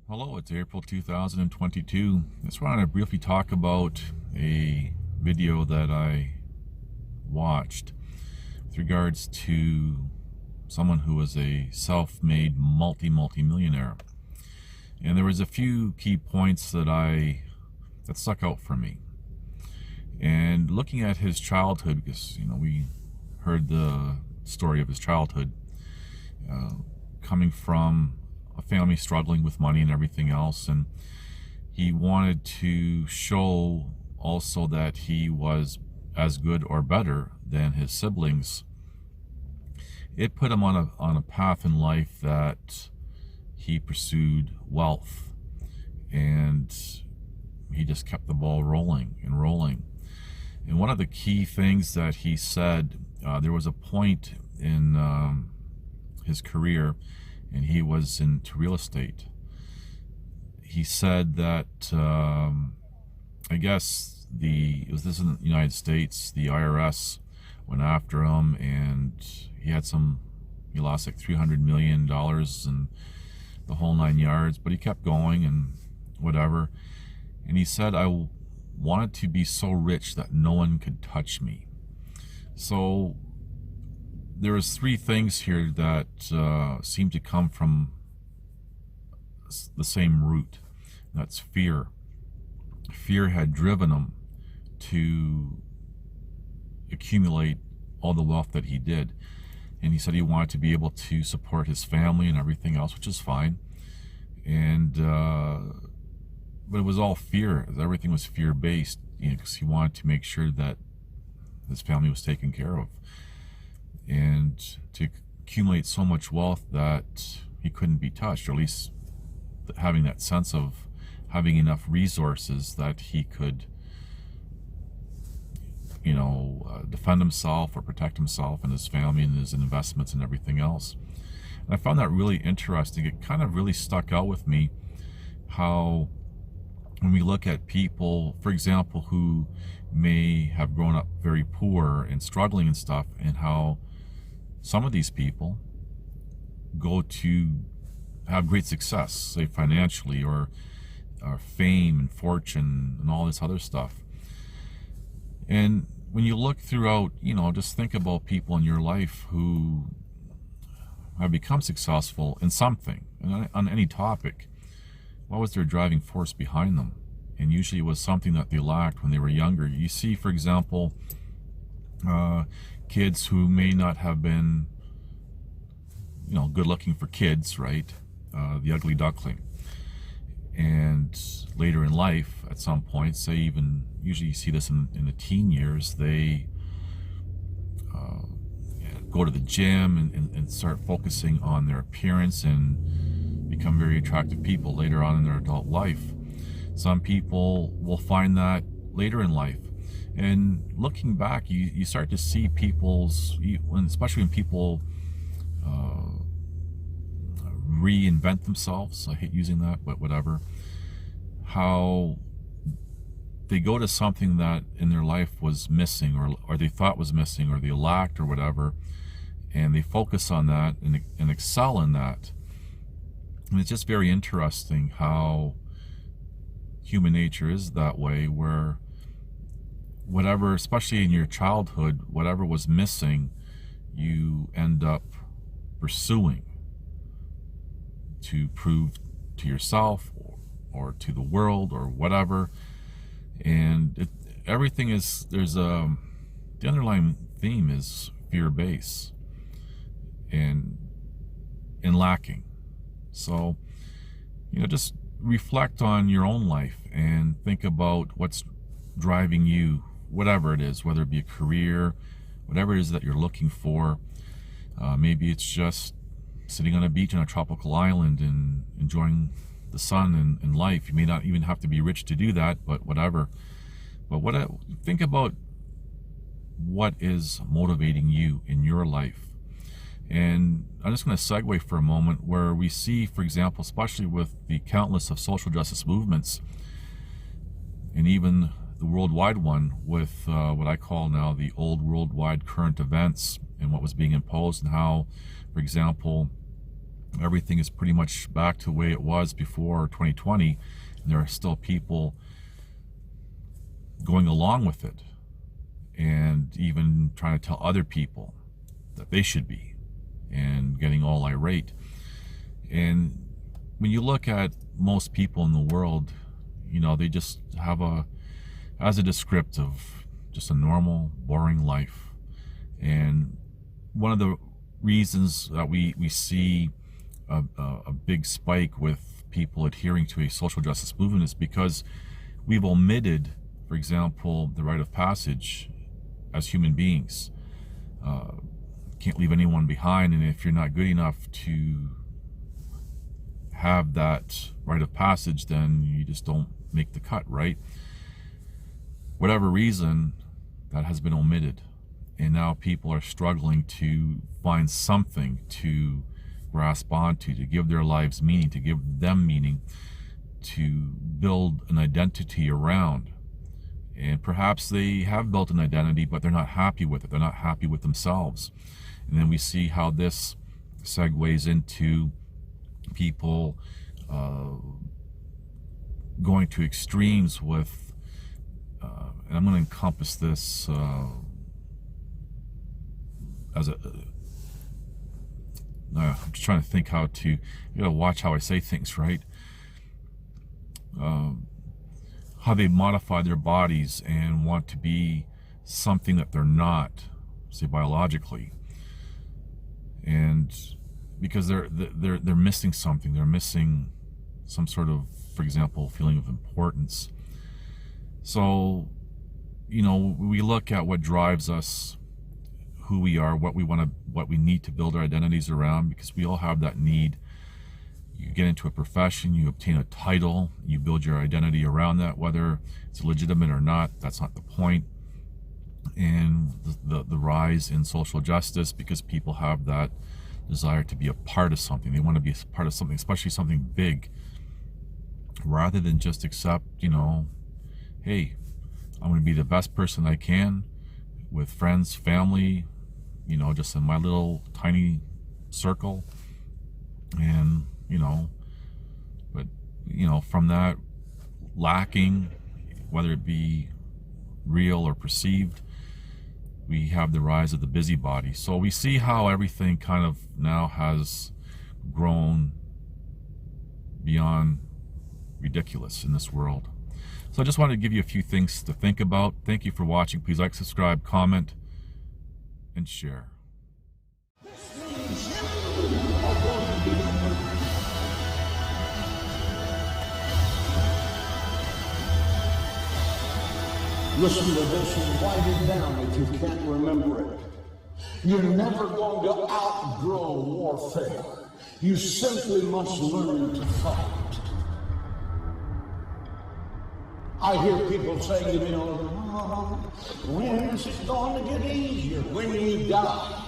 Hello, it's April 2022. I just wanted to briefly talk about a video that I watched with regards to someone who was a self-made multi-millionaire. And there was a few key points that stuck out for me. And looking at his childhood, because we heard the story of his childhood, coming from a family struggling with money and everything else, and he wanted to show also that he was as good or better than his siblings. It put him on a path in life that he pursued wealth, and he just kept the ball rolling and rolling. And one of the key things that he said, there was a point in his career, and he was into real estate. He said that I guess this is in the United States, the IRS went after him, and he lost like $300 million and the whole 9 yards, but he kept going and whatever. And he said, I wanted to be so rich that no one could touch me. So there was three things here that seem to come from the same root. That's fear. Fear had driven him to accumulate all the wealth that he did. And he said he wanted to be able to support his family and everything else, which is fine. And but it was all fear. Everything was fear-based, because he wanted to make sure that his family was taken care of. And to accumulate so much wealth that he couldn't be touched, or at least having that sense of having enough resources that he could, defend himself or protect himself and his family and his investments and everything else. And I found that really interesting. It kind of really stuck out with me how when we look at people, for example, who may have grown up very poor and struggling and stuff, and how some of these people go to have great success, say financially, or fame and fortune and all this other stuff. And when you look throughout, just think about people in your life who have become successful in something, on any topic. What was their driving force behind them? And usually it was something that they lacked when they were younger. You see, for example, kids who may not have been, good looking for kids, right? The ugly duckling. And later in life, at some point, usually you see this in the teen years, they go to the gym and start focusing on their appearance and become very attractive people later on in their adult life. Some people will find that later in life. And looking back, you start to see especially when people reinvent themselves. I hate using that, but whatever. How they go to something that in their life was missing, or they thought was missing, or they lacked, or whatever, and they focus on that and excel in that. And it's just very interesting how human nature is that way, where whatever, especially in your childhood, whatever was missing, you end up pursuing to prove to yourself or to the world or whatever. And the underlying theme is fear-based and lacking. So, just reflect on your own life and think about what's driving you, whatever it is, whether it be a career, whatever it is that you're looking for. Maybe it's just sitting on a beach on a tropical island and enjoying the sun and life. You may not even have to be rich to do that, but whatever. But think about what is motivating you in your life. And I'm just going to segue for a moment, where we see, for example, especially with the countless of social justice movements, and even the worldwide one with what I call now the old worldwide current events and what was being imposed, and how, for example, everything is pretty much back to the way it was before 2020, and there are still people going along with it and even trying to tell other people that they should be, and getting all irate. And when you look at most people in the world, you know, they just have as a descriptive, just a normal, boring life. And one of the reasons that we see a big spike with people adhering to a social justice movement is because we've omitted, for example, the rite of passage as human beings. Can't leave anyone behind, and if you're not good enough to have that rite of passage, then you just don't make the cut, right? Whatever reason, that has been omitted, and now people are struggling to find something to grasp onto, to give their lives meaning, to give them meaning, to build an identity around. And perhaps they have built an identity, but they're not happy with it. They're not happy with themselves. And then we see how this segues into people going to extremes with, and I'm going to encompass this as a, I'm just trying to think how to, you gotta watch how I say things, right? How they modify their bodies and want to be something that they're not, say biologically, and because they're missing something. They're missing some sort of, for example, feeling of importance. So, you know, we look at what drives us, who we are, what we need to build our identities around, because we all have that need. You get into a profession, you obtain a title, you build your identity around that, whether it's legitimate or not, that's not the point. And the rise in social justice, because people have that desire to be a part of something. They want to be a part of something, especially something big, rather than just accept, you know, hey, I'm going to be the best person I can with friends, family, you know, just in my little tiny circle. And, you know, but, you know, from that lacking, whether it be real or perceived, we have the rise of the busybody. So we see how everything kind of now has grown beyond ridiculous in this world. So I just wanted to give you a few things to think about. Thank you for watching. Please like, subscribe, comment, and share. Listen to this and write it down if you can't remember it. You're never going to outgrow warfare. You simply must learn to fight. I hear people saying to me, oh, when is it going to get easier? When you die.